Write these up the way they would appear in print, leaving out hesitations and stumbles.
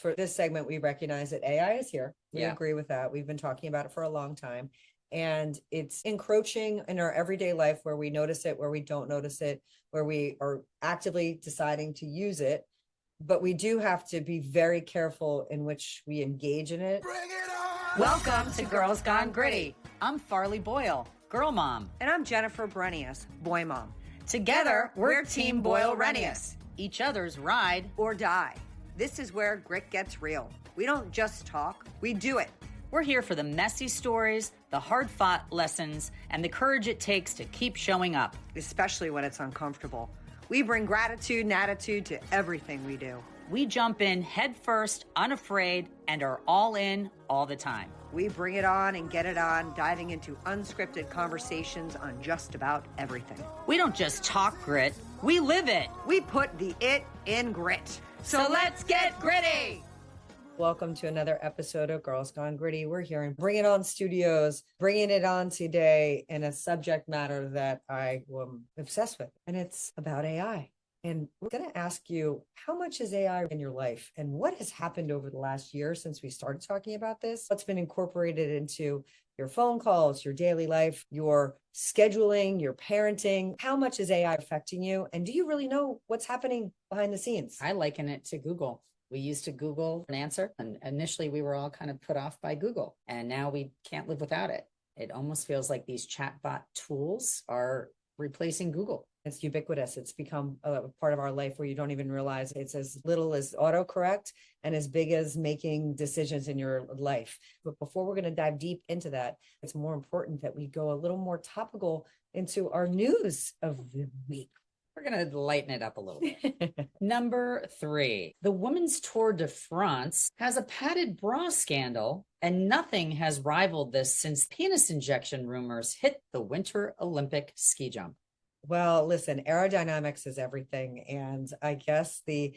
For this segment, we recognize that AI is here. We Yeah. agree with that. We've been talking about it for a long time. And it's encroaching in our everyday life where we notice it, where we don't notice it, where we are actively deciding to use it. But we do have to be very careful in which we engage in it. Bring it on! Welcome to Girls Gone Gritty. I'm Farley Boyle, girl mom. And I'm Jennifer Brenius, boy mom. Together, we're Team Boyle-Renius. Each other's ride Or die. This is where grit gets real. We don't just talk, we do it. We're here for the messy stories, the hard-fought lessons, and the courage it takes to keep showing up. Especially when it's uncomfortable. We bring gratitude and attitude to everything we do. We jump in head first, unafraid, and are all in all the time. We bring it on and get it on, diving into unscripted conversations on just about everything. We don't just talk grit, we live it. We put the it in grit. So let's get gritty. Welcome to another episode of Girls Gone Gritty. We're here in Bring It On Studios, bringing it on today in a subject matter that I am obsessed with, and it's about AI. And we're going to ask you, how much is AI in your life and what has happened over the last year since we started talking about this? What's been incorporated into your phone calls, your daily life, your scheduling, your parenting? How much is AI affecting you? And do you really know what's happening behind the scenes? I liken it to Google. We used to Google an answer, and initially we were all kind of put off by Google, and now we can't live without it. It almost feels like these chatbot tools are replacing Google. It's ubiquitous. It's become a part of our life where you don't even realize it's as little as autocorrect and as big as making decisions in your life. But before we're going to dive deep into that, it's more important that we go a little more topical into our news of the week. We're going to lighten it up a little bit. Number 3, the Women's Tour de France has a padded bra scandal, and nothing has rivaled this since penis injection rumors hit the Winter Olympic ski jump. Well, listen, aerodynamics is everything. And I guess the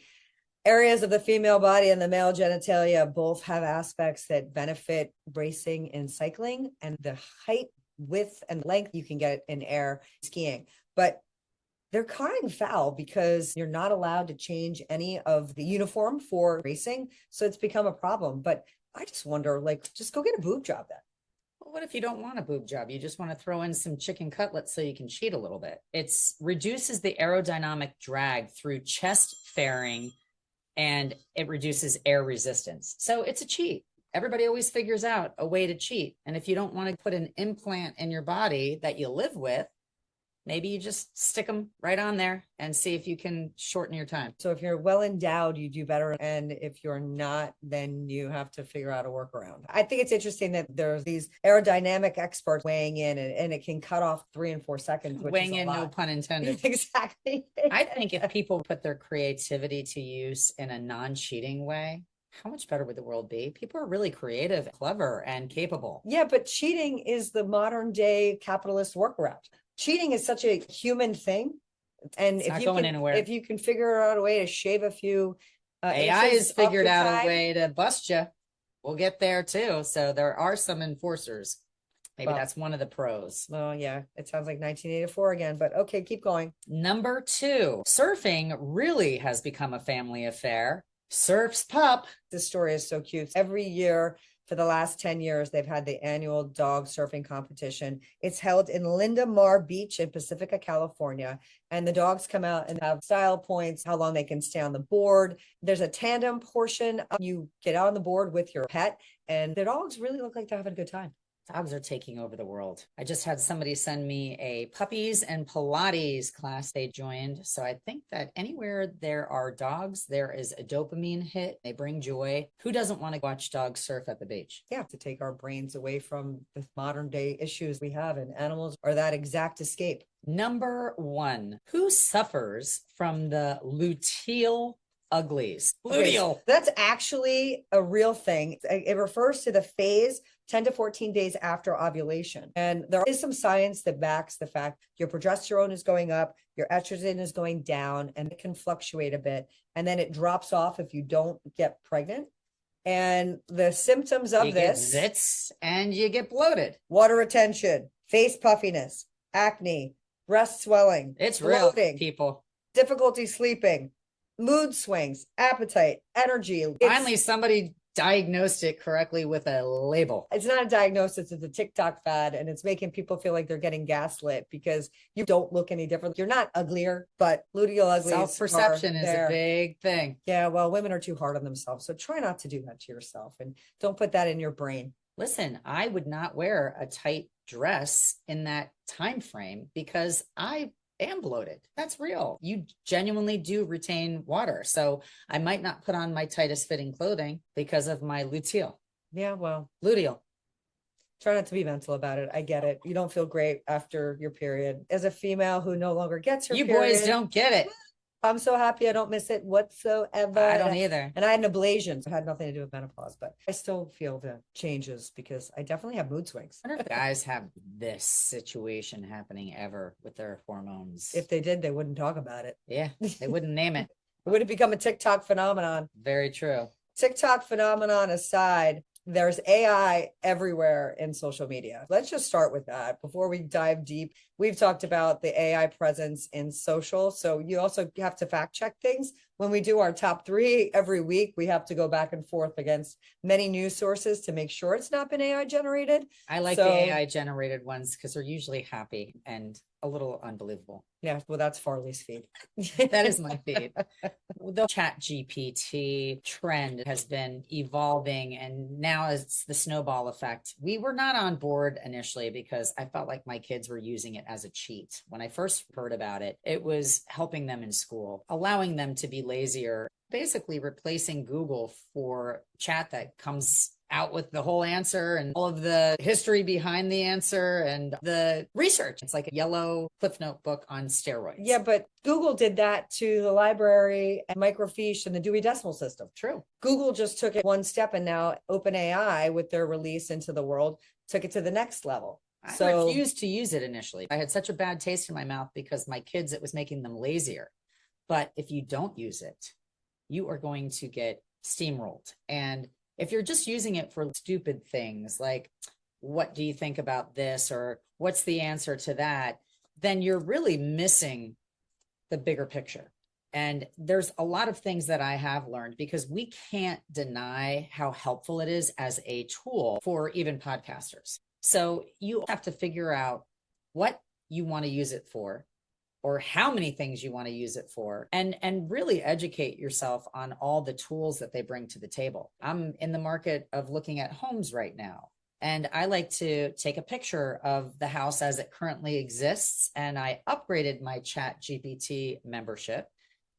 areas of the female body and the male genitalia both have aspects that benefit racing and cycling, and the height, width, and length you can get in air skiing. But they're calling foul because you're not allowed to change any of the uniform for racing. So it's become a problem. But I just wonder, just go get a boob job then. Well, what if you don't want a boob job? You just want to throw in some chicken cutlets so you can cheat a little bit. It reduces the aerodynamic drag through chest fairing, and it reduces air resistance. So it's a cheat. Everybody always figures out a way to cheat. And if you don't want to put an implant in your body that you live with, maybe you just stick them right on there and see if you can shorten your time. So if you're well endowed, you do better. And if you're not, then you have to figure out a workaround. I think it's interesting that there's these aerodynamic experts weighing in, and it can cut off 3 and 4 seconds. Which Weighing is a in, lot. no pun intended. Exactly. I think if people put their creativity to use in a non-cheating way, how much better would the world be? People are really creative, clever, and capable. Yeah, but cheating is the modern day capitalist workaround. Cheating is such a human thing. And It's not going anywhere. If you can figure out a way to shave a few AI inches has figured off your out time, a way to bust you. We'll get there too. So there are some enforcers. Maybe Well, that's one of the pros. Oh, yeah. It sounds like 1984 again, but okay, keep going. Number 2, surfing really has become a family affair. Surf's pup. This story is so cute. Every year for the last 10 years, they've had the annual dog surfing competition. It's held in Linda Mar Beach in Pacifica, California. And the dogs come out and have style points, how long they can stay on the board. There's a tandem portion. You get on the board with your pet, and the dogs really look like they're having a good time. Dogs are taking over the world. I just had somebody send me a puppies and Pilates class they joined. So I think that anywhere there are dogs, there is a dopamine hit. They bring joy. Who doesn't want to watch dogs surf at the beach? Yeah, to take our brains away from the modern day issues we have, and animals are that exact escape. Number 1, who suffers from the luteal uglies? Luteal. That's actually a real thing. It refers to the phase 10 to 14 days after ovulation. And there is some science that backs the fact your progesterone is going up, your estrogen is going down, and it can fluctuate a bit. And then it drops off if you don't get pregnant. And the symptoms of this: you get zits and you get bloated. Water retention, face puffiness, acne, breast swelling. It's bloating, real, people. difficulty sleeping, mood swings, appetite, energy. Finally, somebody diagnosed it correctly with a label. It's not a diagnosis, it's a TikTok fad, and it's making people feel like they're getting gaslit because you don't look any different. You're not uglier, but luteal ugly. Self-perception is a big thing. Yeah, well, women are too hard on themselves, so try not to do that to yourself, and don't put that in your brain. Listen, I would not wear a tight dress in that time frame because I am bloated. That's real. You genuinely do retain water. So I might not put on my tightest fitting clothing because of my luteal. Yeah, well, luteal. Try not to be mental about it. I get it. You don't feel great after your period. As a female who no longer gets her you period, boys don't get it. I'm so happy I don't miss it whatsoever. I don't either. And I had an ablation, so it had nothing to do with menopause, but I still feel the changes because I definitely have mood swings. I wonder if guys have this situation happening ever with their hormones. If they did, they wouldn't talk about it. Yeah, they wouldn't name it. It would have become a TikTok phenomenon. Very true. TikTok phenomenon aside, there's AI everywhere in social media. Let's just start with that before we dive deep. We've talked about the AI presence in social. So you also have to fact check things. When we do our top 3 every week, we have to go back and forth against many news sources to make sure it's not been AI generated. I like the AI generated ones because they're usually happy and a little unbelievable. Yeah, well, that's Farley's feed. That is my feed. The chat GPT trend has been evolving, and now it's the snowball effect. We were not on board initially because I felt like my kids were using it as a cheat. When I first heard about it, it was helping them in school, allowing them to be lazier, basically replacing Google for chat that comes out with the whole answer and all of the history behind the answer and the research. It's like a yellow Cliff Note book on steroids. Yeah, but Google did that to the library and microfiche and the Dewey Decimal System. True. Google just took it one step, and now OpenAI, with their release into the world, took it to the next level. I refused to use it initially. I had such a bad taste in my mouth because my kids, it was making them lazier. But if you don't use it, you are going to get steamrolled. And if you're just using it for stupid things like, what do you think about this? Or what's the answer to that? Then you're really missing the bigger picture. And there's a lot of things that I have learned because we can't deny how helpful it is as a tool for even podcasters. So you have to figure out what you want to use it for, or how many things you want to use it for, and really educate yourself on all the tools that they bring to the table. I'm in the market of looking at homes right now, and I like to take a picture of the house as it currently exists, and I upgraded my Chat GPT membership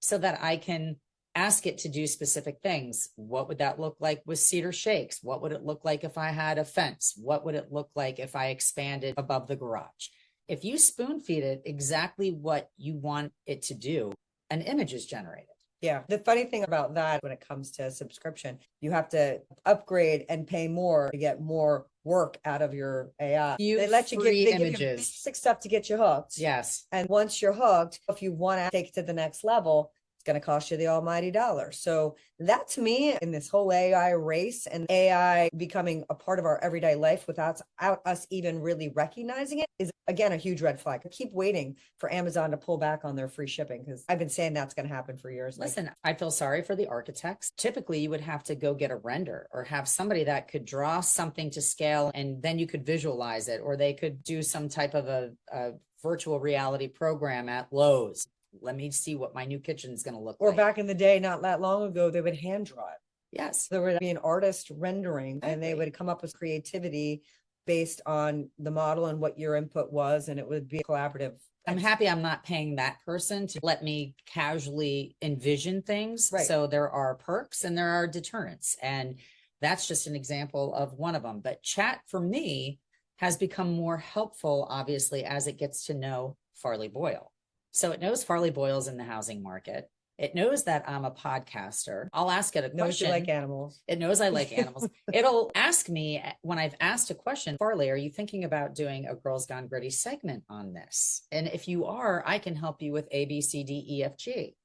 so that I can ask it to do specific things. What would that look like with cedar shakes? What would it look like if I had a fence? What would it look like if I expanded above the garage? If you spoon feed it exactly what you want it to do, an image is generated. Yeah. The funny thing about that, when it comes to subscription, you have to upgrade and pay more to get more work out of your AI. They let you get images. Give you basic stuff to get you hooked. Yes. And once you're hooked, if you want to take it to the next level, it's going to cost you the almighty dollar. So that, to me, in this whole AI race and AI becoming a part of our everyday life without us even really recognizing it, is again a huge red flag. I keep waiting for Amazon to pull back on their free shipping because I've been saying that's going to happen for years. Listen, I feel sorry for the architects. Typically, you would have to go get a render or have somebody that could draw something to scale, and then you could visualize it, or they could do some type of a virtual reality program at Lowe's. Let me see what my new kitchen is going to look like. Or back in the day, not that long ago, they would hand draw it. Yes. There would be an artist rendering, and they would come up with creativity based on the model and what your input was, and it would be collaborative. I'm happy I'm not paying that person to let me casually envision things. Right. So there are perks and there are deterrents. And that's just an example of one of them. But chat for me has become more helpful, obviously, as it gets to know Farley Boyle. So it knows Farley Boyle's in the housing market. It knows that I'm a podcaster. I'll ask it a question. Knows you like animals. It knows I like animals. It'll ask me when I've asked a question, Farley, are you thinking about doing a Girls Gone Gritty segment on this? And if you are, I can help you with A, B, C, D, E, F, G.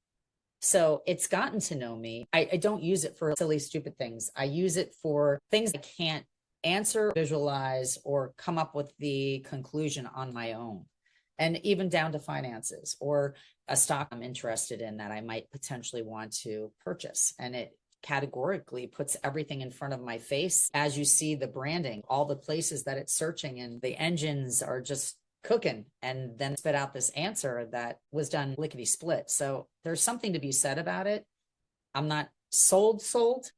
So it's gotten to know me. I don't use it for silly, stupid things. I use it for things I can't answer, visualize, or come up with the conclusion on my own. And even down to finances or a stock I'm interested in that I might potentially want to purchase. And it categorically puts everything in front of my face. As you see the branding, all the places that it's searching, and the engines are just cooking, and then spit out this answer that was done lickety split. So there's something to be said about it. I'm not sold,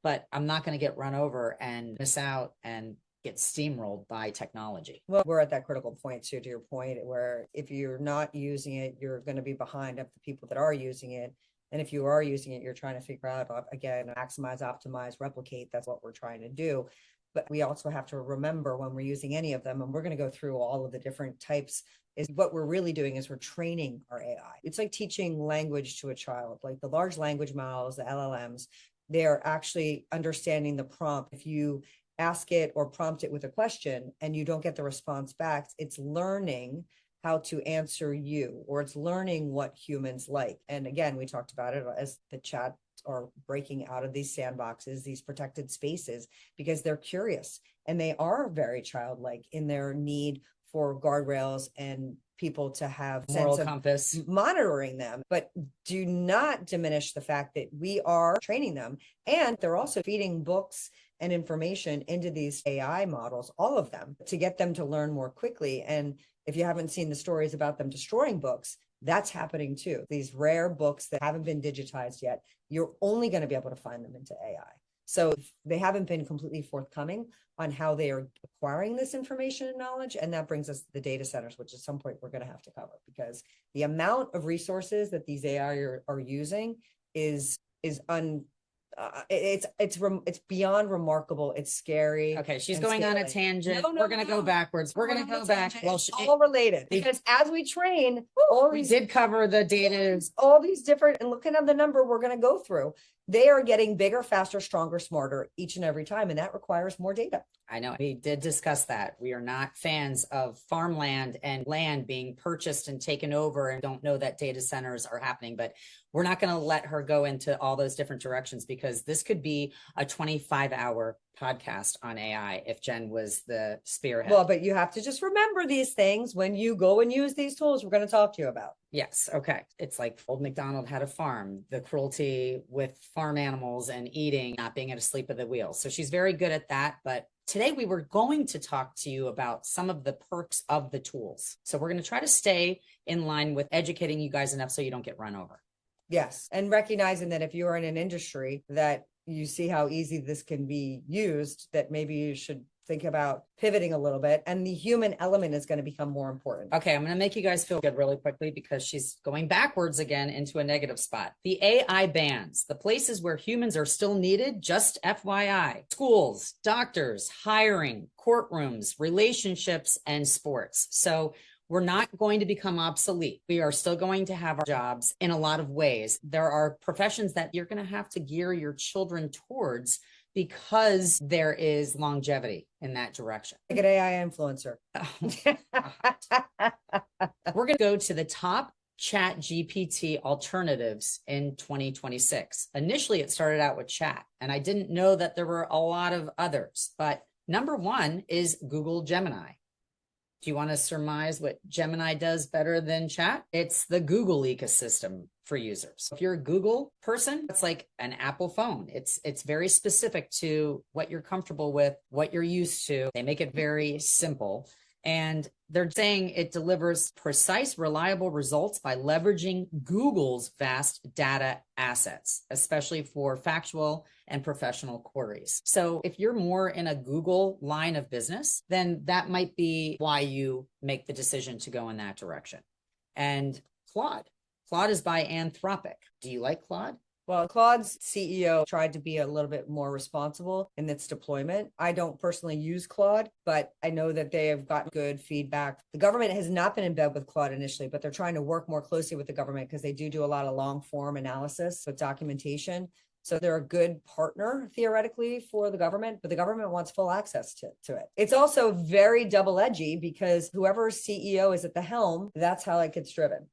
but I'm not going to get run over and miss out and get steamrolled by technology. Well, we're at that critical point too, to your point, where if you're not using it, you're going to be behind up the people that are using it. And if you are using it, you're trying to figure out, again, maximize, optimize, replicate. That's what we're trying to do. But we also have to remember when we're using any of them, and we're going to go through all of the different types, is what we're really doing is we're training our AI. It's like teaching language to a child, like the large language models, the LLMs, they're actually understanding the prompt. If you ask it or prompt it with a question and you don't get the response back, it's learning how to answer you, or it's learning what humans like. And again, we talked about it as the chat are breaking out of these sandboxes, these protected spaces, because they're curious and they are very childlike in their need for guardrails and people to have Moral sense of compass, monitoring them. But do not diminish the fact that we are training them, and they're also feeding books and information into these AI models, all of them, to get them to learn more quickly. And if you haven't seen the stories about them destroying books, that's happening too. These rare books that haven't been digitized yet, you're only going to be able to find them into AI. So they haven't been completely forthcoming on how they are acquiring this information and knowledge. And that brings us to the data centers, which at some point we're going to have to cover, because the amount of resources that these AI are using is it's beyond remarkable. It's scary. Okay, she's going on a tangent. No, we're going to go backwards. We're going to go back. Well, it's all related, because as we train, we did cover the data, all these different, and looking at the number we're going to go through, they are getting bigger, faster, stronger, smarter each and every time, and that requires more data. I know we did discuss that. We are not fans of farmland and land being purchased and taken over, and don't know that data centers are happening, but we're not going to let her go into all those different directions, because this could be a 25-hour podcast on AI if Jen was the spearhead. Well, but you have to just remember these things when you go and use these tools we're going to talk to you about. Yes. Okay. It's like old MacDonald had a farm, the cruelty with farm animals and eating, not being asleep at the wheel. So she's very good at that. But today we were going to talk to you about some of the perks of the tools. So we're going to try to stay in line with educating you guys enough so you don't get run over. Yes. And recognizing that if you are in an industry that you see how easy this can be used, that maybe you should think about pivoting a little bit, and the human element is going to become more important. Okay, I'm going to make you guys feel good really quickly, because she's going backwards again into a negative spot. The AI bans, the places where humans are still needed, just FYI: schools, doctors, hiring, courtrooms, relationships, and sports. So we're not going to become obsolete. We are still going to have our jobs in a lot of ways. There are professions that you're going to have to gear your children towards, because there is longevity in that direction. Like an AI influencer. We're going to go to the top Chat GPT alternatives in 2026. Initially, it started out with chat, and I didn't know that there were a lot of others, but number one is Google Gemini. Do you want to surmise what Gemini does better than chat? It's the Google ecosystem for users. If you're a Google person, it's like an Apple phone. It's very specific to what you're comfortable with, what you're used to. They make it very simple. And they're saying it delivers precise, reliable results by leveraging Google's vast data assets, especially for factual and professional queries. So if you're more in a Google line of business, then that might be why you make the decision to go in that direction. And Claude is by Anthropic. Do you like Claude? Well, Claude's CEO tried to be a little bit more responsible in its deployment. I don't personally use Claude, but I know that they have gotten good feedback. The government has not been in bed with Claude initially, but they're trying to work more closely with the government, because they do a lot of long form analysis with documentation. So they're a good partner theoretically for the government, but the government wants full access to it. It's also very double-edgy, because whoever CEO is at the helm, that's how it gets driven.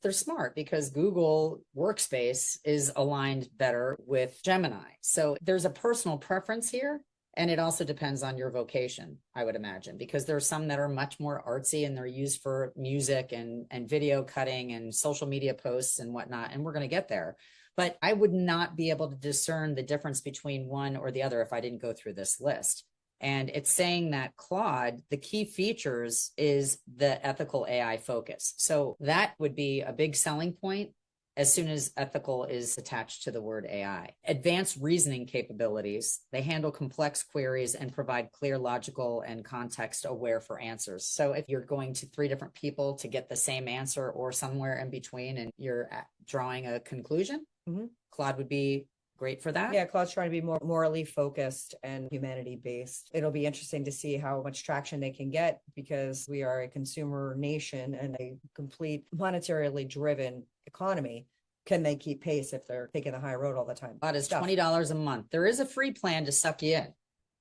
They're smart, because Google Workspace is aligned better with Gemini. So there's a personal preference here. And it also depends on your vocation, I would imagine, because there are some that are much more artsy and they're used for music and video cutting and social media posts and whatnot. And we're going to get there. But I would not be able to discern the difference between one or the other if I didn't go through this list. And it's saying that Claude, the key features is the ethical AI focus. So that would be a big selling point as soon as ethical is attached to the word AI. Advanced reasoning capabilities. They handle complex queries and provide clear, logical, and context-aware for answers. So if you're going to 3 different people to get the same answer or somewhere in between and you're drawing a conclusion, Claude would be great for that. Yeah, Claude's trying to be more morally focused and humanity based. It'll be interesting to see how much traction they can get because we are a consumer nation and a complete monetarily driven economy. Can they keep pace if they're taking the high road all the time? That is $20 a month. There is a free plan to suck you in.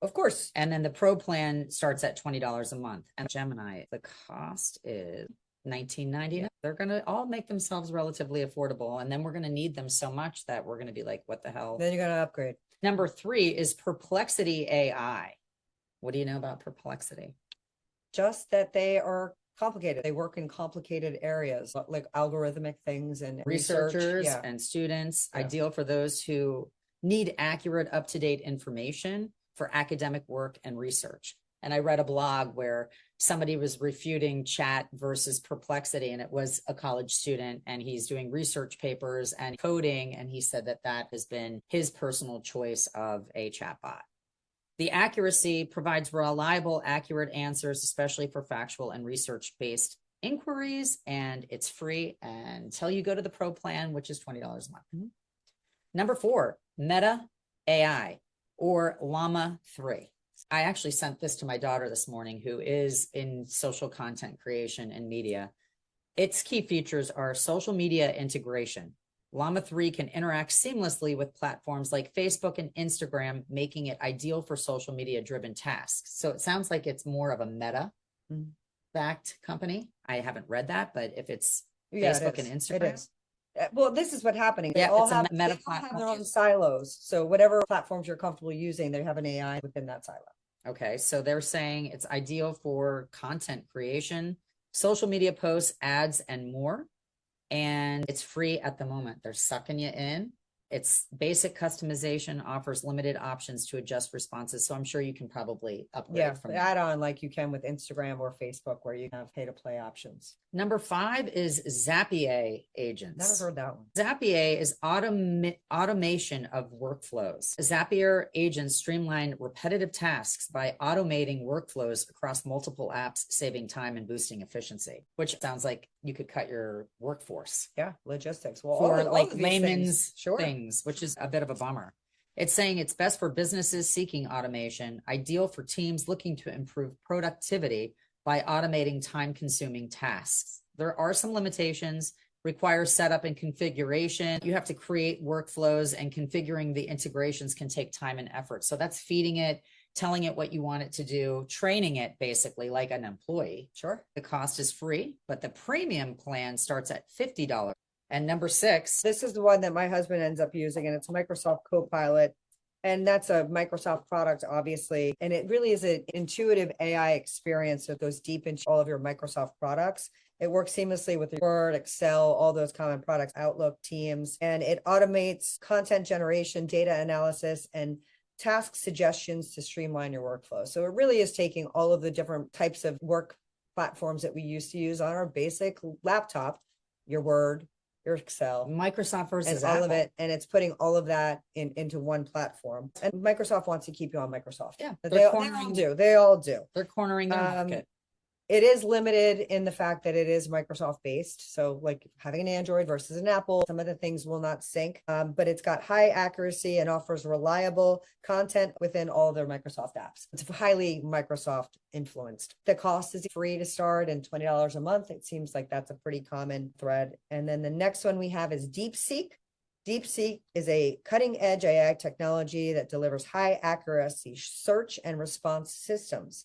Of course. And then the pro plan starts at $20 a month. And Gemini, the cost is $19.99. They're going to all make themselves relatively affordable. And then we're going to need them so much that we're going to be like, what the hell? Then you're going to upgrade. Number 3 is Perplexity AI. What do you know about Perplexity? Just that they are complicated. They work in complicated areas like algorithmic things and researchers and students. Ideal for those who need accurate, up-to-date information for academic work and research. And I read a blog where somebody was refuting chat versus Perplexity, and it was a college student, and he's doing research papers and coding, and he said that that has been his personal choice of a chatbot. The accuracy provides reliable, accurate answers, especially for factual and research-based inquiries, and it's free until you go to the pro plan, which is $20 a month. Number 4, Meta AI or Llama 3. I actually sent this to my daughter this morning, who is in social content creation and media. Its key features are social media integration. Llama 3 can interact seamlessly with platforms like Facebook and Instagram, making it ideal for social media driven tasks. So it sounds like it's more of a Meta backed company. I haven't read that, but if it's Facebook and Instagram. It is. Well, this is what's happening. They Yeah, all it's a have, Meta they all have platform. their own silos. So whatever platforms you're comfortable using, they have an AI within that silo. Okay, so they're saying it's ideal for content creation, social media posts, ads, and more. And it's free at the moment. They're sucking you in. It's basic customization, offers limited options to adjust responses. So I'm sure you can probably upgrade from add on like you can with Instagram or Facebook, where you have pay to play options. Number 5 is Zapier agents. Never heard that one. Zapier is automation of workflows. Zapier agents streamline repetitive tasks by automating workflows across multiple apps, saving time and boosting efficiency, which sounds like you could cut your workforce. Yeah, logistics. Well, for all like of layman's things, which is a bit of a bummer. It's saying it's best for businesses seeking automation, ideal for teams looking to improve productivity by automating time-consuming tasks. There are some limitations, require setup and configuration. You have to create workflows, and configuring the integrations can take time and effort. So that's feeding it, telling it what you want it to do, training it basically like an employee. Sure. The cost is free, but the premium plan starts at $50. And number 6. This is the one that my husband ends up using, and it's Microsoft Copilot. And that's a Microsoft product, obviously. And it really is an intuitive AI experience that goes deep into all of your Microsoft products. It works seamlessly with Word, Excel, all those common products, Outlook, Teams, and it automates content generation, data analysis, and task suggestions to streamline your workflow. So it really is taking all of the different types of work platforms that we used to use on our basic laptop, your Word, your Excel, Microsoft versus and all Apple. of it, and it's putting all of that into one platform. And Microsoft wants to keep you on Microsoft. Yeah, they all do. They all do. They're cornering the market. It is limited in the fact that it is Microsoft based. So like having an Android versus an Apple, some of the things will not sync, but it's got high accuracy and offers reliable content within all their Microsoft apps. It's highly Microsoft influenced. The cost is free to start and $20 a month. It seems like that's a pretty common thread. And then the next one we have is DeepSeek. DeepSeek is a cutting-edge AI technology that delivers high accuracy search and response systems.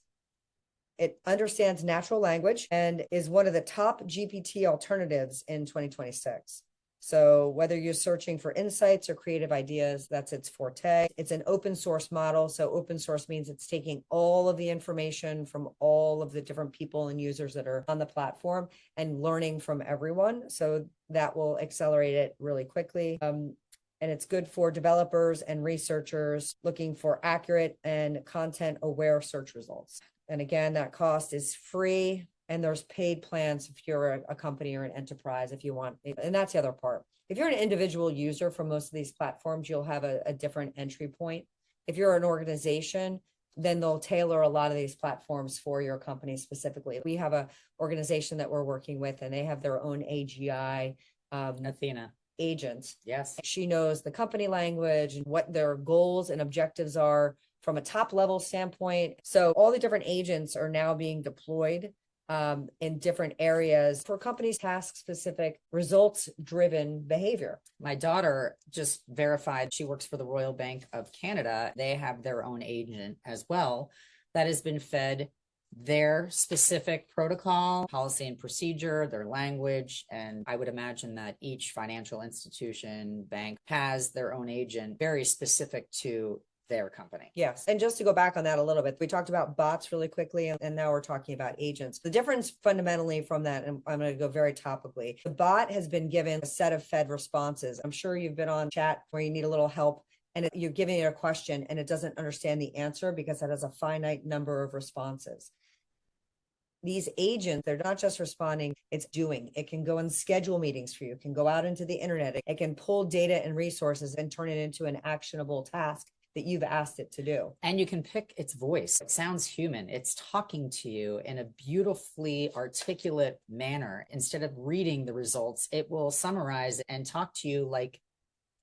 It understands natural language and is one of the top GPT alternatives in 2026. So whether you're searching for insights or creative ideas, that's its forte. It's an open source model. So open source means it's taking all of the information from all of the different people and users that are on the platform and learning from everyone. So that will accelerate it really quickly. And it's good for developers and researchers looking for accurate and content aware search results. And again, that cost is free. And there's paid plans if you're a company or an enterprise, if you want. And that's the other part. If you're an individual user for most of these platforms, you'll have a different entry point. If you're an organization, then they'll tailor a lot of these platforms for your company specifically. We have an organization that we're working with, and they have their own AGI. Athena. Agent. Yes. She knows the company language and what their goals and objectives are from a top level standpoint. So all the different agents are now being deployed in different areas for companies' task specific, results driven behavior. My daughter just verified she works for the Royal Bank of Canada. They have their own agent as well that has been fed their specific protocol, policy and procedure, their language. And I would imagine that each financial institution, bank has their own agent very specific to their company. Yes. And just to go back on that a little bit, we talked about bots really quickly, and now we're talking about agents. The difference fundamentally from that, and I'm going to go very topically, the bot has been given a set of fed responses. I'm sure you've been on chat where you need a little help and you're giving it a question and it doesn't understand the answer because it has a finite number of responses. These agents, they're not just responding, it's doing. It can go and schedule meetings for you. It can go out into the internet. It can pull data and resources and turn it into an actionable task that you've asked it to do. And you can pick its voice. It sounds human. It's talking to you in a beautifully articulate manner. Instead of reading the results, it will summarize and talk to you like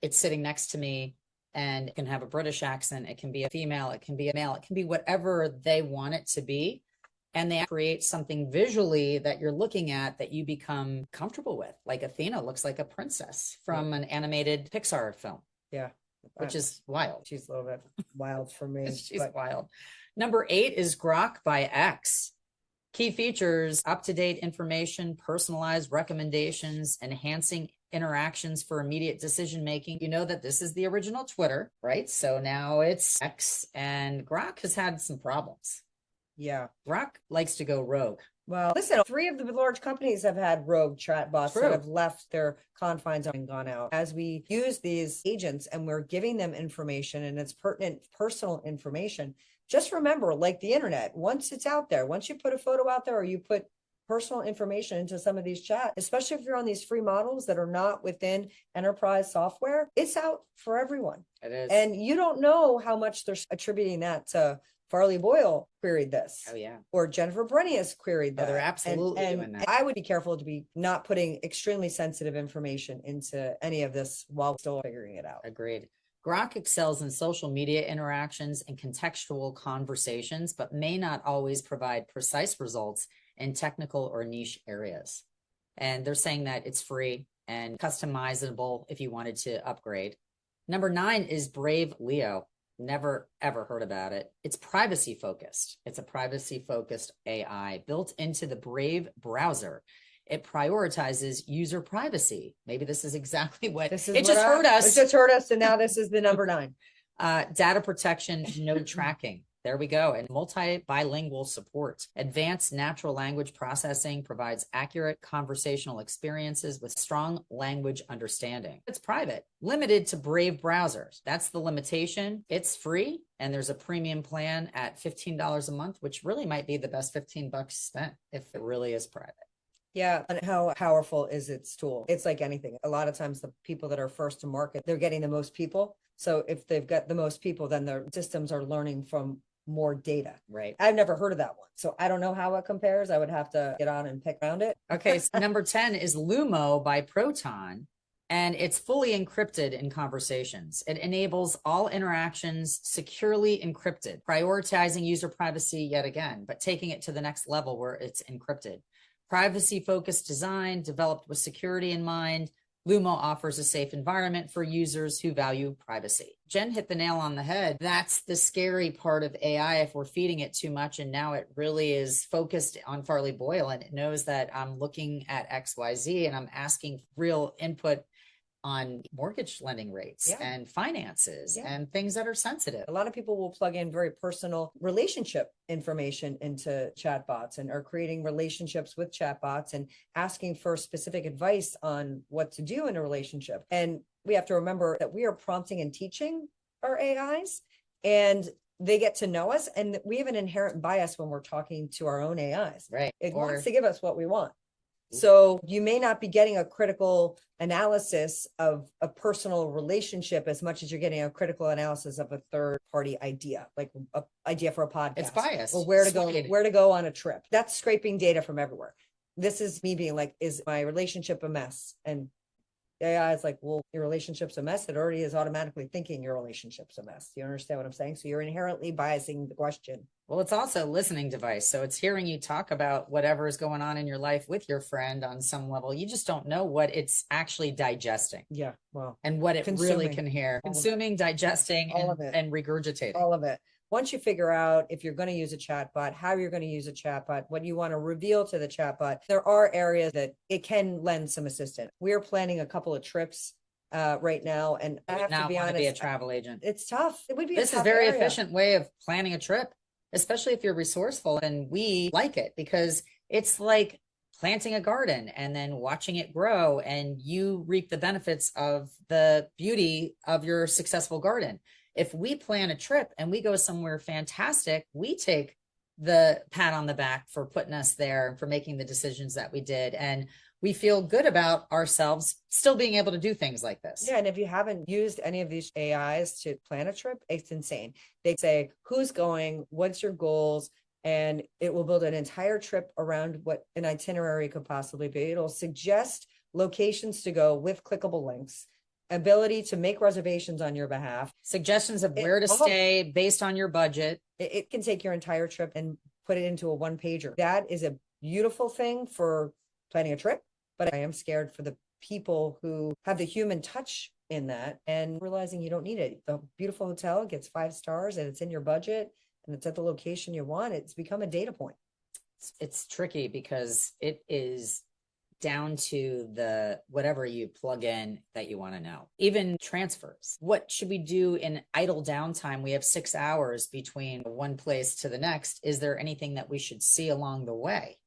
it's sitting next to me. And it can have a British accent. It can be a female. It can be a male. It can be whatever they want it to be. And they create something visually that you're looking at that you become comfortable with. Like Athena looks like a princess from an animated Pixar film. Yeah. Which is wild. She's a little bit wild for me. She's wild. Number 8 is Grok by X. Key features: up-to-date information, personalized recommendations, enhancing interactions for immediate decision-making. You know that this is the original Twitter, right? So now it's X, and Grok has had some problems. Yeah. Grok likes to go rogue. Well, listen, 3 of the large companies have had rogue chatbots that have left their confines and gone out. As we use these agents and we're giving them information and it's pertinent personal information, just remember, like the internet, once it's out there, once you put a photo out there or you put personal information into some of these chats, especially if you're on these free models that are not within enterprise software, it's out for everyone. It is. And you don't know how much they're attributing that to Farley Boyle queried this. Oh, yeah. Or Jennifer Brenius queried that. Oh, they're absolutely doing that. I would be careful to be not putting extremely sensitive information into any of this while still figuring it out. Agreed. Grok excels in social media interactions and contextual conversations, but may not always provide precise results in technical or niche areas. And they're saying that it's free and customizable if you wanted to upgrade. Number 9 is Brave Leo. Never, ever heard about it. It's privacy focused. It's a privacy focused AI built into the Brave browser. It prioritizes user privacy. Maybe this is exactly what this is. It just heard us. It just heard us. And now this is the number 9. Data protection, node tracking. There we go. And multi-bilingual support. Advanced natural language processing provides accurate conversational experiences with strong language understanding. It's private, limited to Brave browsers. That's the limitation. It's free, and there's a premium plan at $15 a month, which really might be the best $15 spent if it really is private. Yeah. And how powerful is its tool? It's like anything. A lot of times the people that are first to market, they're getting the most people. So if they've got the most people, then their systems are learning from more data. Right. I've never heard of that one. So I don't know how it compares. I would have to get on and pick around it. Okay. So number 10 is Lumo by Proton, and it's fully encrypted in conversations. It enables all interactions securely encrypted, prioritizing user privacy yet again, but taking it to the next level where it's encrypted. Privacy-focused design developed with security in mind. Lumo offers a safe environment for users who value privacy. Jen hit the nail on the head. That's the scary part of AI if we're feeding it too much, and now it really is focused on Farley Boyle, and it knows that I'm looking at XYZ and I'm asking real input on mortgage lending rates Yeah. and finances Yeah. and things that are sensitive. A lot of people will plug in very personal relationship information into chatbots and are creating relationships with chatbots and asking for specific advice on what to do in a relationship. And we have to remember that we are prompting and teaching our AIs, and they get to know us, and we have an inherent bias when we're talking to our own AIs. Right. It wants to give us what we want. So you may not be getting a critical analysis of a personal relationship as much as you're getting a critical analysis of a third party idea, like an idea for a podcast. It's biased. Or where to go on a trip. That's scraping data from everywhere. This is me being like, is my relationship a mess? And AI is like, well, your relationship's a mess. It already is automatically thinking your relationship's a mess. Do you understand what I'm saying? So you're inherently biasing the question. Well, it's also a listening device. So it's hearing you talk about whatever is going on in your life with your friend on some level. You just don't know what it's actually digesting. Yeah. Well, and what it really can hear. Consuming, digesting, and regurgitating. All of it. Once you figure out if you're going to use a chatbot, how you're going to use a chatbot, what you want to reveal to the chatbot, there are areas that it can lend some assistance. We're planning a couple of trips right now, and I have to be honest, be a travel agent. It's tough. It would be. This is a very efficient way of planning a trip, especially if you're resourceful. And we like it because it's like planting a garden and then watching it grow, and you reap the benefits of the beauty of your successful garden. If we plan a trip and we go somewhere fantastic, we take the pat on the back for putting us there and for making the decisions that we did. And we feel good about ourselves still being able to do things like this. Yeah. And if you haven't used any of these AIs to plan a trip, it's insane. They say, who's going, what's your goals? And it will build an entire trip around what an itinerary could possibly be. It'll suggest locations to go with clickable links, ability to make reservations on your behalf, suggestions of where to stay based on your budget. It can take your entire trip and put it into a one pager. That is a beautiful thing for planning a trip, but I am scared for the people who have the human touch in that and realizing you don't need it. The beautiful hotel gets 5 stars and it's in your budget and it's at the location you want. It's become a data point. It's tricky because it is down to the whatever you plug in that you want to know. Even transfers. What should we do in idle downtime? We have 6 hours between one place to the next. Is there anything that we should see along the way?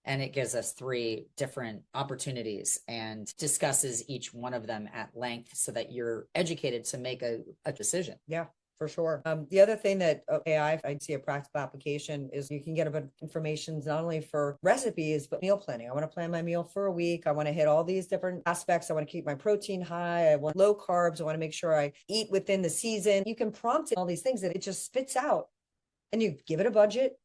And it gives us 3 different opportunities and discusses each one of them at length so that you're educated to make a decision. Yeah. For sure. The other thing that AI, I see a practical application is you can get a bit of information not only for recipes, but meal planning. I want to plan my meal for a week. I want to hit all these different aspects. I want to keep my protein high. I want low carbs. I want to make sure I eat within the season. You can prompt it all these things that it just spits out, and you give it a budget,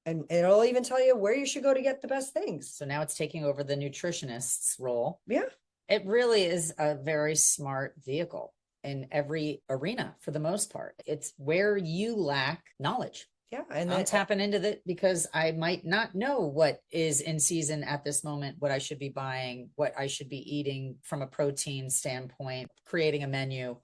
and it'll even tell you where you should go to get the best things. So now it's taking over the nutritionist's role. Yeah. It really is a very smart vehicle in every arena for the most part. It's where you lack knowledge. Yeah. And I'm tapping into that because I might not know what is in season at this moment, what I should be buying, what I should be eating from a protein standpoint, creating a menu.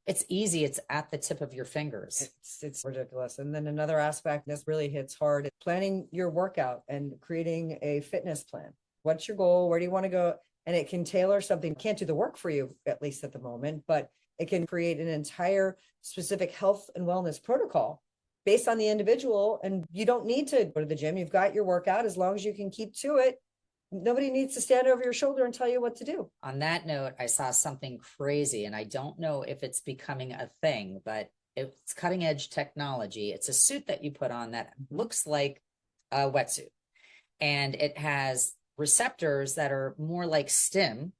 It's easy. It's at the tip of your fingers. It's ridiculous. And then another aspect that really hits hard is planning your workout and creating a fitness plan. What's your goal? Where do you want to go? And it can tailor something. Can't do the work for you, at least at the moment, but it can create an entire specific health and wellness protocol based on the individual. And you don't need to go to the gym. You've got your workout as long as you can keep to it. Nobody needs to stand over your shoulder and tell you what to do. On that note, I saw something crazy, and I don't know if it's becoming a thing, but it's cutting edge technology. It's a suit that you put on that looks like a wetsuit, and it has receptors that are more like stim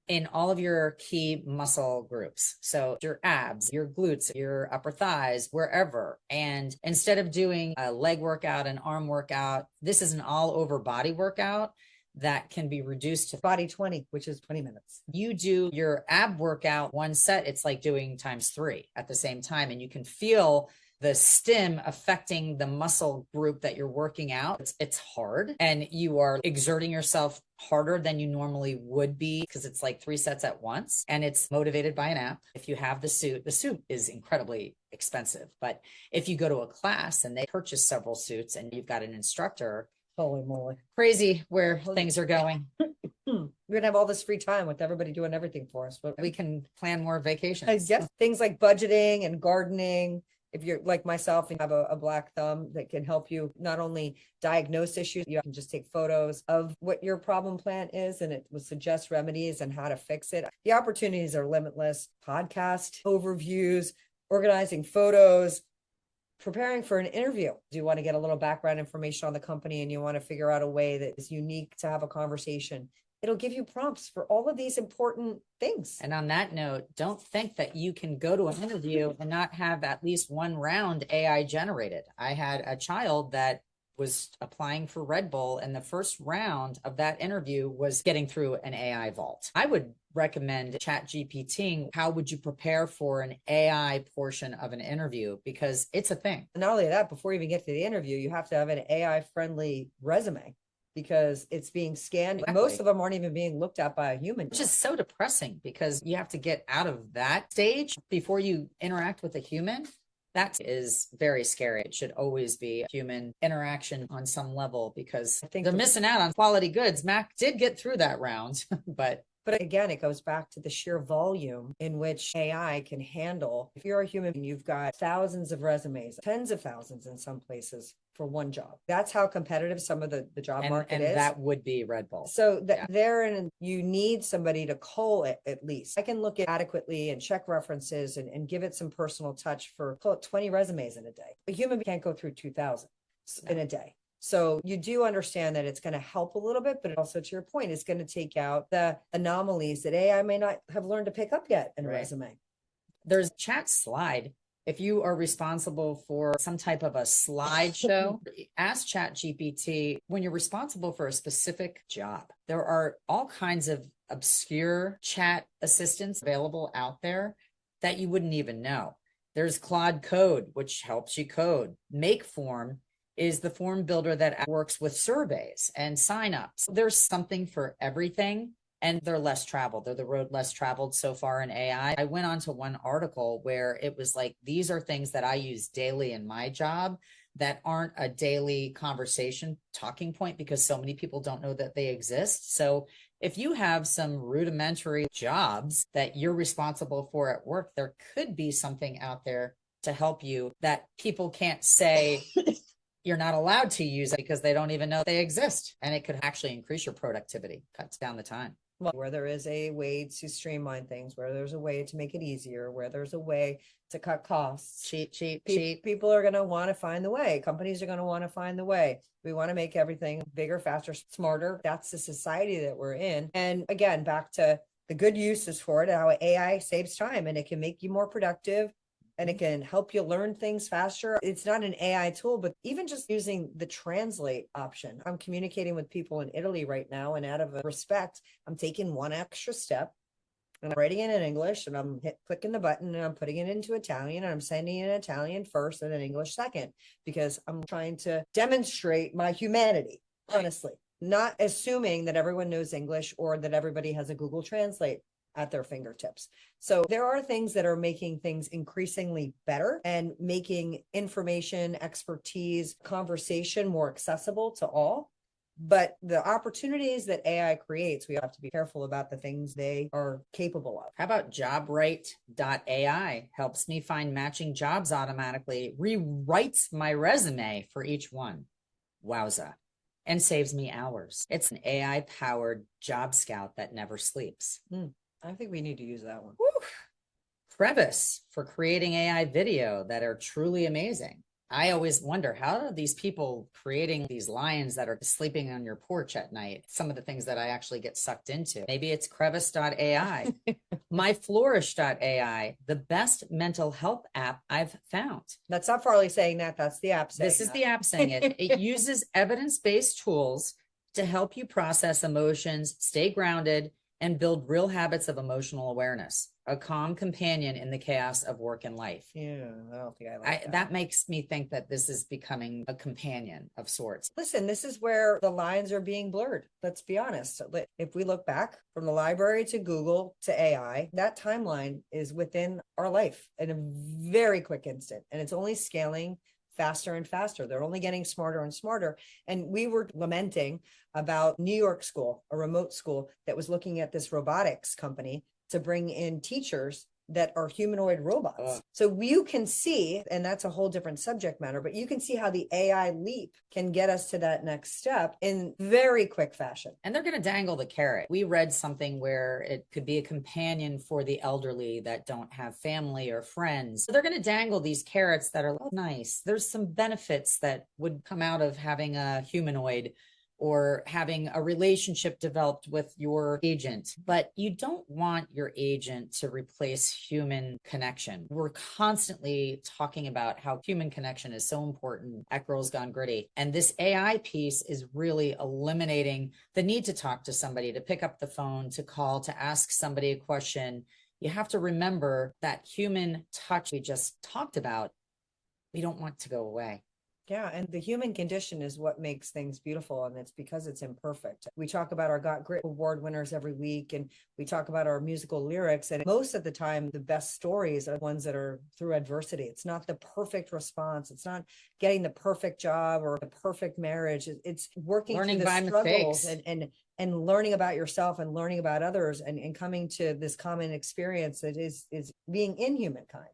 in all of your key muscle groups. So your abs, your glutes, your upper thighs, wherever. And instead of doing a leg workout, an arm workout, this is an all over body workout that can be reduced to body 20, which is 20 minutes. You do your ab workout, one set, it's like doing times 3 at the same time. And you can feel the stim affecting the muscle group that you're working out. It's hard, and you are exerting yourself harder than you normally would be because it's like 3 sets at once, and it's motivated by an app. If you have the suit is incredibly expensive, but if you go to a class and they purchase several suits and you've got an instructor, holy moly, crazy where things are going. We're gonna have all this free time with everybody doing everything for us. But We can plan more I vacations. guess things like budgeting and gardening. If you're like myself and have a black thumb, that can help you not only diagnose issues, you can just take photos of what your problem plant is and it will suggest remedies and how to fix it. The opportunities are limitless. Podcast overviews, organizing photos, preparing for an interview. Do you want to get a little background information on the company and you want to figure out a way that is unique to have a conversation? It'll give you prompts for all of these important things. And on that note, don't think that you can go to an interview and not have at least one round AI generated. I had a child that was applying for Red Bull, and the first round of that interview was getting through an AI vault. I would recommend Chat GPT. How would you prepare for an AI portion of an interview? Because it's a thing. Not only that, before you even get to the interview, you have to have an AI friendly resume, because it's being scanned. Exactly. Most of them aren't even being looked at by a human. Which is so depressing, because you have to get out of that stage before you interact with a human. That is very scary. It should always be human interaction on some level, because I think they're missing out on quality goods. Mac did get through that round, but again, it goes back to the sheer volume in which AI can handle. If you're a human, you've got thousands of resumes, tens of thousands in some places for one job. That's how competitive some of the job market is. And that would be Red Bull. So you need somebody to cull it at least. I can look at adequately and check references and give it some personal touch for, call it 20 resumes in a day. A human can't go through 2,000 in a day. So you do understand that it's going to help a little bit, but also, to your point, it's going to take out the anomalies that AI may not have learned to pick up yet in a resume. There's Chat Slide. If you are responsible for some type of a slideshow, ask Chat GPT when you're responsible for a specific job. There are all kinds of obscure chat assistants available out there that you wouldn't even know. There's Claude Code, which helps you code. Makeform is the form builder that works with surveys and signups. There's something for everything, and they're less traveled. They're the road less traveled so far in AI. I went on to one article where it was like, these are things that I use daily in my job that aren't a daily conversation talking point, because so many people don't know that they exist. So if you have some rudimentary jobs that you're responsible for at work, there could be something out there to help you that people can't say you're not allowed to use it because they don't even know they exist. And it could actually increase your productivity, cuts down the time. Well, where there is a way to streamline things, where there's a way to make it easier, where there's a way to cut costs. Cheap. People are going to want to find the way. Companies are going to want to find the way. We want to make everything bigger, faster, smarter. That's the society that we're in. And again, back to the good uses for it, how AI saves time and it can make you more productive. And it can help you learn things faster. It's not an AI tool, but even just using the translate option. I'm communicating with people in Italy right now, and out of respect, I'm taking one extra step and I'm writing it in English, and I'm clicking the button and I'm putting it into Italian, and I'm sending in Italian first and then English second, because I'm trying to demonstrate my humanity, honestly, not assuming that everyone knows English or that everybody has a Google Translate at their fingertips. So there are things that are making things increasingly better and making information, expertise, conversation more accessible to all. But the opportunities that AI creates, we have to be careful about the things they are capable of. How about JobRight.ai? Helps me find matching jobs automatically, rewrites my resume for each one. Wowza. And saves me hours. It's an AI-powered job scout that never sleeps. I think we need to use that one. Woo. Crevice for creating AI video that are truly amazing. I always wonder, how are these people creating these lions that are sleeping on your porch at night? Some of the things that I actually get sucked into. Maybe it's crevice.ai. MyFlourish.ai, the best mental health app I've found. That's not Farley saying that. That's the app saying This is the app saying it. It uses evidence-based tools to help you process emotions, stay grounded, and build real habits of emotional awareness, a calm companion in the chaos of work and life. Yeah, I don't think I like that. That makes me think that this is becoming a companion of sorts. Listen, this is where the lines are being blurred. Let's be honest. If we look back from the library to Google to AI, that timeline is within our life in a very quick instant. And it's only scaling faster and faster. They're only getting smarter and smarter. And we were lamenting about New York school, a remote school that was looking at this robotics company to bring in teachers that are humanoid robots. So you can see, and that's a whole different subject matter, but you can see how the AI leap can get us to that next step in very quick fashion. And they're going to dangle the carrot. We read something where it could be a companion for the elderly that don't have family or friends. So they're going to dangle these carrots that are nice. There's some benefits that would come out of having a humanoid or having a relationship developed with your agent, but you don't want your agent to replace human connection. We're constantly talking about how human connection is so important at Girls Gone Gritty. And this AI piece is really eliminating the need to talk to somebody, to pick up the phone, to call, to ask somebody a question. You have to remember that human touch we just talked about, we don't want to go away. Yeah, and the human condition is what makes things beautiful, and it's because it's imperfect. We talk about our Got Grit award winners every week, and we talk about our musical lyrics, and most of the time, the best stories are ones that are through adversity. It's not the perfect response. It's not getting the perfect job or the perfect marriage. It's working Learning through the by struggles mistakes. and learning about yourself and learning about others and coming to this common experience that is being in humankind.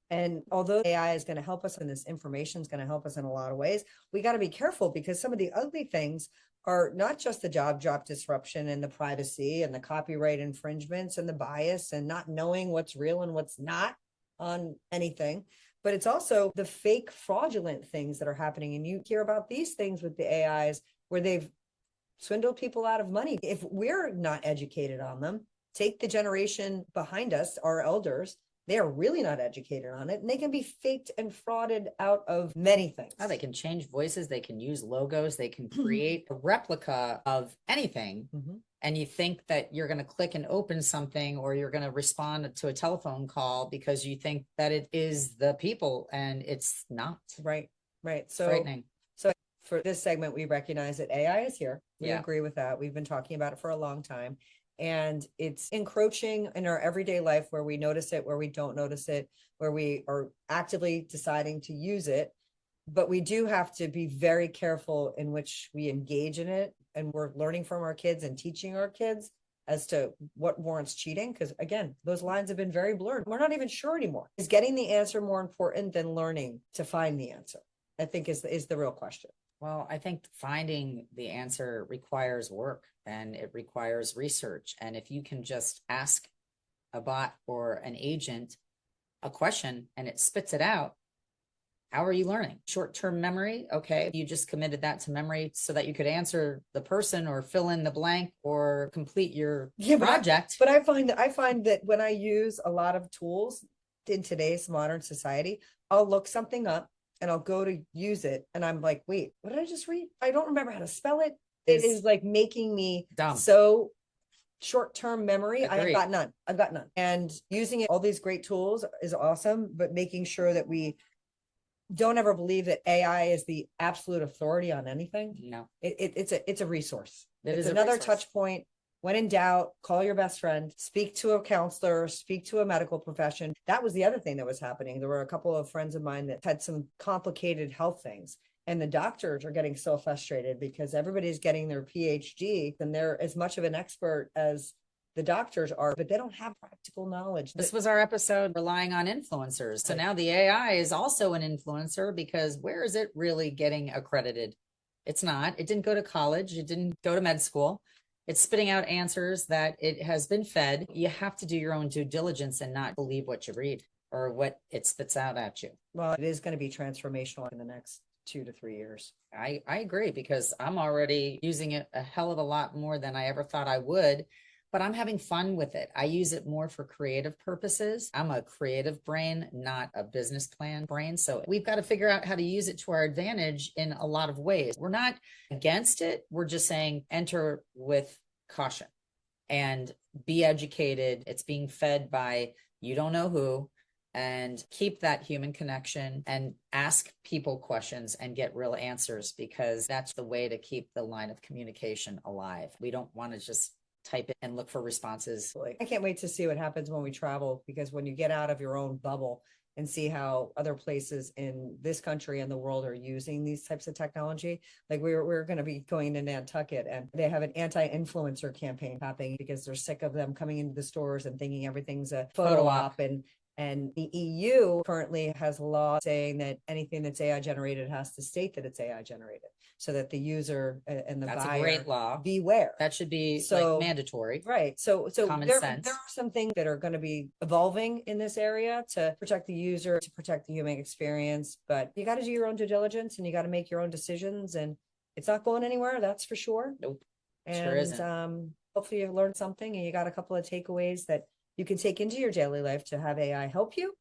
And although AI is going to help us and this information is going to help us in a lot of ways, we got to be careful because some of the ugly things are not just the job disruption and the privacy and the copyright infringements and the bias and not knowing what's real and what's not on anything, but it's also the fake fraudulent things that are happening. And you hear about these things with the AIs where they've swindled people out of money. If we're not educated on them, take the generation behind us, our elders. They are really not educated on it, and they can be faked and frauded out of many things. Oh, they can change voices. They can use logos. They can create a replica of anything. And you think that you're going to click and open something, or you're going to respond to a telephone call because you think that it is the people, and it's not. Right. So frightening. So for this segment, we recognize that AI is here. We Yeah. agree with that. We've been talking about it for a long time. And it's encroaching in our everyday life where we notice it, where we don't notice it, where we are actively deciding to use it. But we do have to be very careful in which we engage in it. And we're learning from our kids and teaching our kids as to what warrants cheating. Because again, those lines have been very blurred. We're not even sure anymore. Is getting the answer more important than learning to find the answer? I think is the real question. Well, I think finding the answer requires work and it requires research. And if you can just ask a bot or an agent a question and it spits it out, how are you learning? Short-term memory. Okay. You just committed that to memory so that you could answer the person or fill in the blank or complete your project. But I find that when I use a lot of tools in today's modern society, I'll look something up and I'll go to use it. And I'm like, wait, what did I just read? I don't remember how to spell it. It is like making me dumb. So short-term memory. Agreed. I've got none. And using it, all these great tools is awesome, but making sure that we don't ever believe that AI is the absolute authority on anything. No, it's a resource. It's another touch point. When in doubt, call your best friend, speak to a counselor, speak to a medical profession. That was the other thing that was happening. There were a couple of friends of mine that had some complicated health things. And the doctors are getting so frustrated because everybody's getting their PhD and they're as much of an expert as the doctors are, but they don't have practical knowledge. This was our episode relying on influencers. So now the AI is also an influencer because where is it really getting accredited? It's not. It didn't go to college. It didn't go to med school. It's spitting out answers that it has been fed. You have to do your own due diligence and not believe what you read or what it spits out at you. Well, it is going to be transformational in the next 2 to 3 years. I agree because I'm already using it a hell of a lot more than I ever thought I would, but I'm having fun with it. I use it more for creative purposes. I'm a creative brain, not a business plan brain. So we've got to figure out how to use it to our advantage in a lot of ways. We're not against it. We're just saying enter with caution and be educated. It's being fed by you don't know who. And keep that human connection and ask people questions and get real answers because that's the way to keep the line of communication alive. We don't want to just type it and look for responses. I can't wait to see what happens when we travel because when you get out of your own bubble and see how other places in this country and the world are using these types of technology. Like we're going to be going to Nantucket, and they have an anti-influencer campaign happening because they're sick of them coming into the stores and thinking everything's a photo op. And the EU currently has a law saying that anything that's AI generated has to state that it's AI generated, so that the user and the That's buyer, a great law, beware. That should be like mandatory. Right. So Common there sense. are some things that are going to be evolving in this area to protect the user, to protect the human experience. But you got to do your own due diligence, and you got to make your own decisions. And it's not going anywhere, that's for sure. Nope. And sure isn't. Hopefully you've learned something, and you got a couple of takeaways that you can take into your daily life to have AI help you,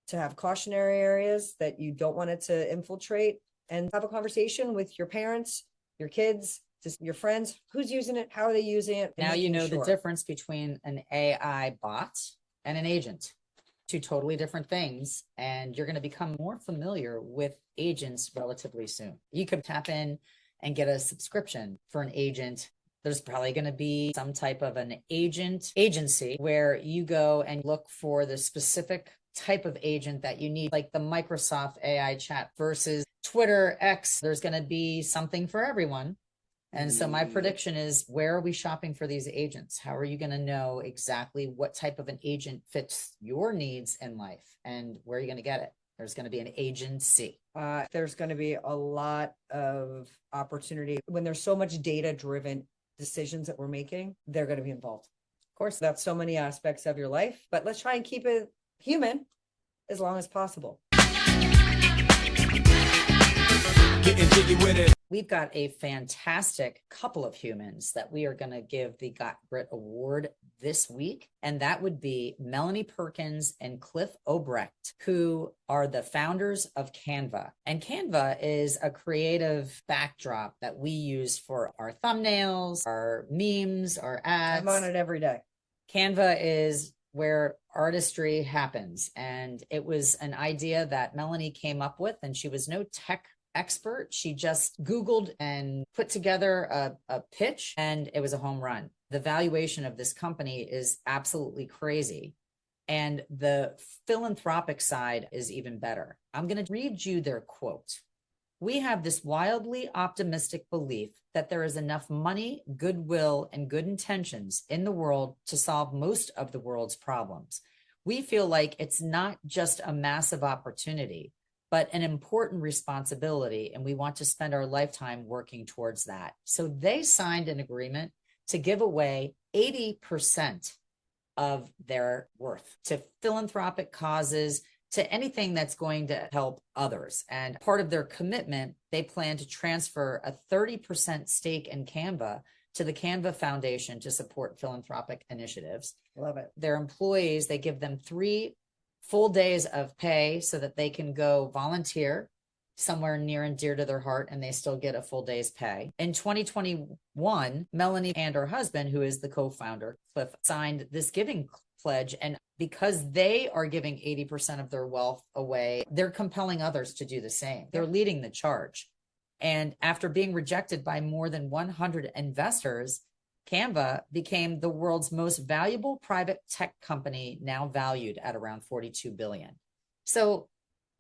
to have cautionary areas that you don't want it to infiltrate, and have a conversation with your parents, your kids, just your friends. Who's using it? How are they using it? Now you know the difference between an AI bot and an agent. Two totally different things, and you're going to become more familiar with agents relatively soon. You could tap in and get a subscription for an agent. There's probably going to be some type of an agency where you go and look for the specific type of agent that you need, like the Microsoft AI chat versus Twitter X. There's going to be something for everyone. And so my prediction is, where are we shopping for these agents? How are you going to know exactly what type of an agent fits your needs in life, and where are you going to get it? There's going to be an agency. There's going to be a lot of opportunity when there's so much data-driven decisions that we're making. They're going to be involved. Of course, that's so many aspects of your life, but let's try and keep it human as long as possible. Getting jiggy with it. We've got a fantastic couple of humans that we are going to give the Got Grit Award this week. And that would be Melanie Perkins and Cliff Obrecht, who are the founders of Canva. And Canva is a creative backdrop that we use for our thumbnails, our memes, our ads. I'm on it every day. Canva is where artistry happens. And it was an idea that Melanie came up with, and she was no tech expert. She just Googled and put together a pitch, and it was a home run. The valuation of this company is absolutely crazy. And the philanthropic side is even better. I'm going to read you their quote. "We have this wildly optimistic belief that there is enough money, goodwill, and good intentions in the world to solve most of the world's problems. We feel like it's not just a massive opportunity, but an important responsibility, and we want to spend our lifetime working towards that." So they signed an agreement to give away 80% of their worth to philanthropic causes, to anything that's going to help others. And part of their commitment, they plan to transfer a 30% stake in Canva to the Canva Foundation to support philanthropic initiatives. Love it. Their employees, they give them 3 full days of pay so that they can go volunteer somewhere near and dear to their heart, and they still get a full day's pay. In 2021, Melanie and her husband, who is the co-founder, Cliff, signed this giving pledge. And because they are giving 80% of their wealth away, they're compelling others to do the same. They're leading the charge. And after being rejected by more than 100 investors, Canva became the world's most valuable private tech company, now valued at around $42 billion. So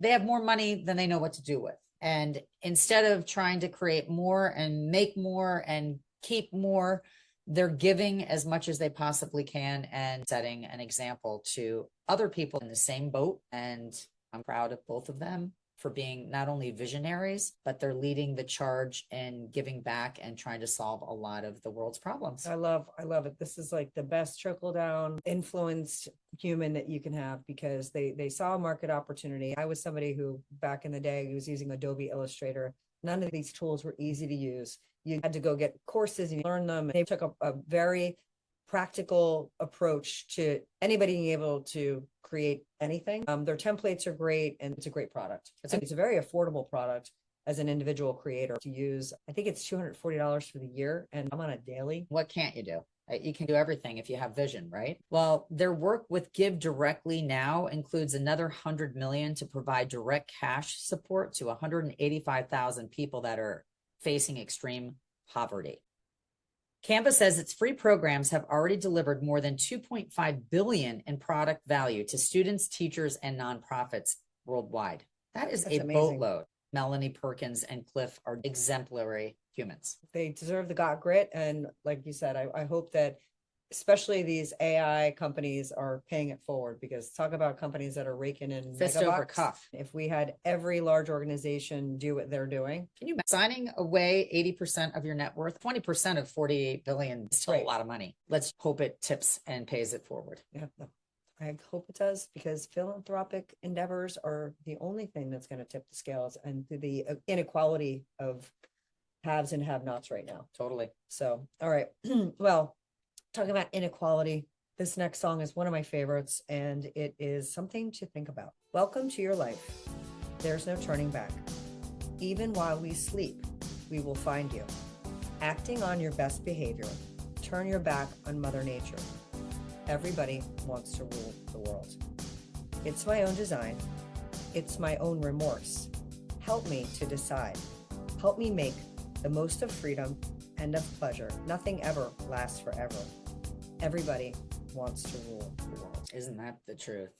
they have more money than they know what to do with. And instead of trying to create more and make more and keep more, they're giving as much as they possibly can and setting an example to other people in the same boat. And I'm proud of both of them for being not only visionaries, but they're leading the charge in giving back and trying to solve a lot of the world's problems. I love it. This is like the best trickle down influenced human that you can have, because they saw a market opportunity. I was somebody who back in the day was using Adobe Illustrator. None of these tools were easy to use. You had to go get courses and learn them. They took a very practical approach to anybody being able to create anything. Their templates are great, and it's a great product. It's a very affordable product as an individual creator to use. I think it's $240 for the year, and I'm on a daily. What can't you do? You can do everything if you have vision, right? Well, their work with Give Directly now includes another $100 million to provide direct cash support to 185,000 people that are facing extreme poverty. Canva says its free programs have already delivered more than 2.5 billion in product value to students, teachers, and nonprofits worldwide. That's a amazing. boatload. Melanie Perkins and Cliff are exemplary humans. They deserve the got grit. And like you said, I hope that especially these AI companies are paying it forward, because talk about companies that are raking in Fist over megabucks. cuff. If we had every large organization do what they're doing. Can you imagine signing away 80% of your net worth? 20% of 48 billion is still a lot of money. Let's hope it tips and pays it forward. Yeah, I hope it does, because philanthropic endeavors are the only thing that's going to tip the scales and the inequality of haves and have-nots right now. Totally. So, all right. Well, talking about inequality, this next song is one of my favorites, and it is something to think about. Welcome to your life. There's no turning back. Even while we sleep, we will find you. Acting on your best behavior, turn your back on Mother Nature. Everybody wants to rule the world. It's my own design. It's my own remorse. Help me to decide. Help me make the most of freedom and of pleasure. Nothing ever lasts forever. Everybody wants to rule the world. Isn't that the truth?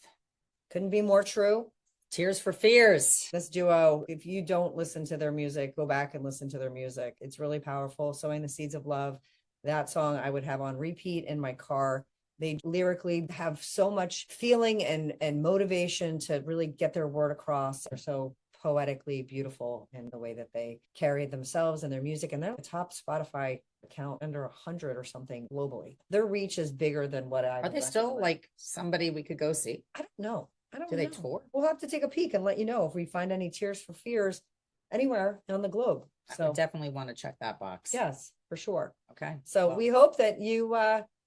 Couldn't be more true. Tears for Fears. This duo, if you don't listen to their music, go back and listen to their music. It's really powerful. Sowing the Seeds of Love. That song I would have on repeat in my car. They lyrically have so much feeling and motivation to really get their word across. They're so poetically beautiful in the way that they carry themselves and their music. And they're the top Spotify account, under 100 or something globally. Their reach is bigger than what I. Are they still like somebody we could go see? I don't know. Do they tour? We'll have to take a peek and let you know if we find any Tears for Fears anywhere on the globe. So I definitely want to check that box. Yes, for sure. Okay. So we hope that you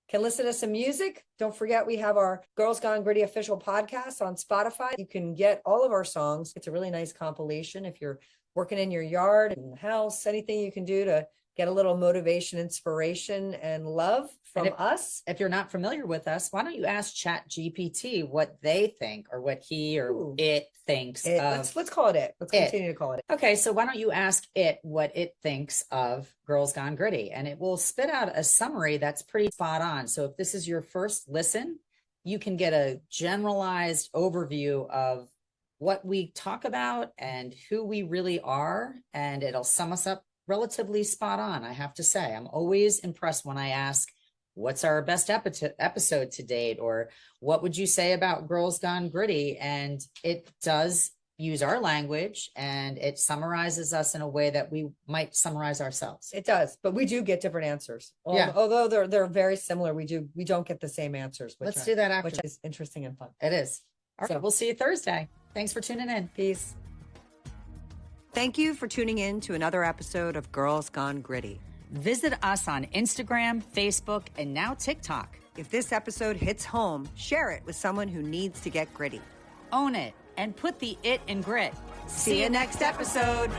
can listen to some music. Don't forget, we have our Girls Gone Gritty official podcast on Spotify. You can get all of our songs. It's a really nice compilation. If you're working in your yard, in the house, anything you can do to get a little motivation, inspiration, and love from us. If you're not familiar with us, why don't you ask ChatGPT what they think, or what he or it thinks of. Let's call it it. Let's continue to call it it. Okay, so why don't you ask it what it thinks of Girls Gone Gritty, and it will spit out a summary that's pretty spot on. So if this is your first listen, you can get a generalized overview of what we talk about and who we really are, and it'll sum us up relatively spot on. I have to say, I'm always impressed when I ask, what's our best episode to date? Or what would you say about Girls Gone Gritty? And it does use our language, and it summarizes us in a way that we might summarize ourselves. It does, but we do get different answers. Yeah. Although they're very similar, we don't get the same answers. Let's do that after. Which is interesting and fun. It is. All right, we'll see you Thursday. Thanks for tuning in. Peace. Thank you for tuning in to another episode of Girls Gone Gritty. Visit us on Instagram, Facebook, and now TikTok. If this episode hits home, share it with someone who needs to get gritty. Own it and put the it in grit. See you next episode.